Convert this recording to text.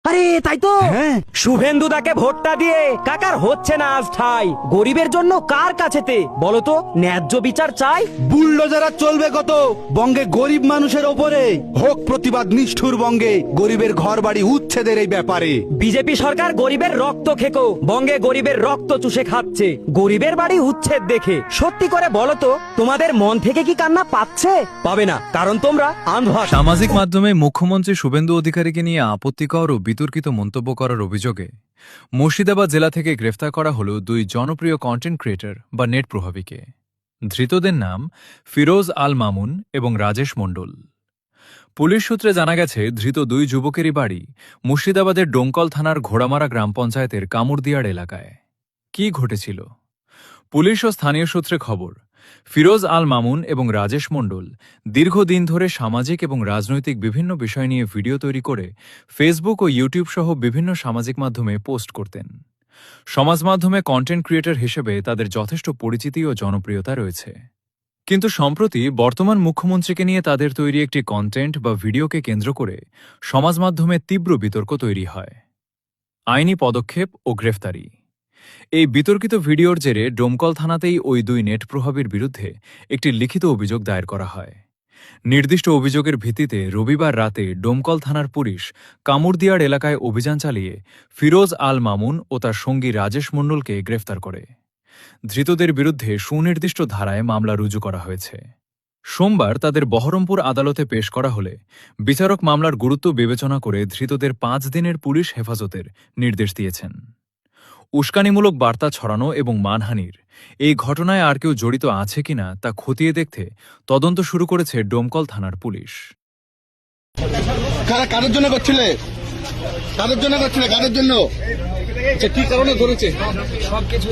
আরে তাই তো, শুভেন্দুদাকে ভোটটা দিয়ে কাকার হচ্ছে না আজ ঠাই। গরিবের জন্য কার কাছেতে বলো তো ন্যায্য বিচার চাই। বুলডোজার চলবে কত বঙ্গে গরিব মানুষের ওপরে? হোক প্রতিবাদ নিষ্ঠুর বঙ্গে গরিবের ঘর বাড়ি উচ্ছেদের এই ব্যাপারে। বিজেপি সরকার গরিবের রক্ত খেকো, বঙ্গে গরিবের রক্ত চুষে খাচ্ছে। গরিবের বাড়ি উচ্ছেদ দেখে সত্যি করে বলো তো, তোমাদের মন থেকে কি কান্না পাচ্ছে? পাবে না, কারণ তোমরা আন্ধা। সামাজিক মাধ্যমে মুখ্যমন্ত্রী শুভেন্দু অধিকারীকে নিয়ে আপত্তিকর ও বিতর্কিত মন্তব্য করার অভিযোগে মুর্শিদাবাদ জেলা থেকে গ্রেফতার করা হল দুই জনপ্রিয় কন্টেন্ট ক্রিয়েটর বা নেট প্রভাবীকে। ধৃতদের নাম ফিরোজ আল মামুন এবং রাজেশ মণ্ডল। পুলিশ সূত্রে জানা গেছে, ধৃত দুই যুবকেরই বাড়ি মুর্শিদাবাদের ডোমকল থানার ঘোড়ামারা গ্রাম পঞ্চায়েতের কামুরদিয়াড় এলাকায়। কি ঘটেছিল? পুলিশ ও স্থানীয় সূত্রে খবর, ফিরোজ আল মামুন এবং রাজেশ মণ্ডল দীর্ঘদিন ধরে সামাজিক এবং রাজনৈতিক বিভিন্ন বিষয় নিয়ে ভিডিও তৈরি করে ফেসবুক ও ইউটিউব সহ বিভিন্ন সামাজিক মাধ্যমে পোস্ট করতেন। সমাজ মাধ্যমে কন্টেন্ট ক্রিয়েটর হিসেবে তাদের যথেষ্ট পরিচিতি ও জনপ্রিয়তা রয়েছে। কিন্তু সম্প্রতি বর্তমান মুখ্যমন্ত্রীকে নিয়ে তাদের তৈরি একটি কন্টেন্ট বা ভিডিওকে কেন্দ্র করে সমাজ মাধ্যমে তীব্র বিতর্ক তৈরি হয়। আইনি পদক্ষেপ ও গ্রেফতারি। এই বিতর্কিত ভিডিওর জেরে ডোমকল থানাতেই ওই দুই নেট প্রভাবীর বিরুদ্ধে একটি লিখিত অভিযোগ দায়ের করা হয়। নির্দিষ্ট অভিযোগের ভিত্তিতে রবিবার রাতে ডোমকল থানার পুলিশ কামুরদিয়াড় এলাকায় অভিযান চালিয়ে ফিরোজ আল মামুন ও তার সঙ্গী রাজেশ মণ্ডলকে গ্রেফতার করে। ধৃতদের বিরুদ্ধে সুনির্দিষ্ট ধারায় মামলা রুজু করা হয়েছে। সোমবার তাদের বহরমপুর আদালতে পেশ করা হলে বিচারক মামলার গুরুত্ব বিবেচনা করে ধৃতদের 5 দিনের পুলিশ হেফাজতের নির্দেশ দিয়েছেন। উস্কানিমূলক বার্তা ছড়ানো এবং মানহানির এই ঘটনায় আর কেউ জড়িত আছে কিনা তা খতিয়ে দেখতে তদন্ত শুরু করেছে ডোমকল থানার পুলিশ। কাদের জন্য করছিলে? কাদের জন্য করছিলে? কাদের জন্য? আচ্ছা, কি কারণে ধরেছে? সবকিছু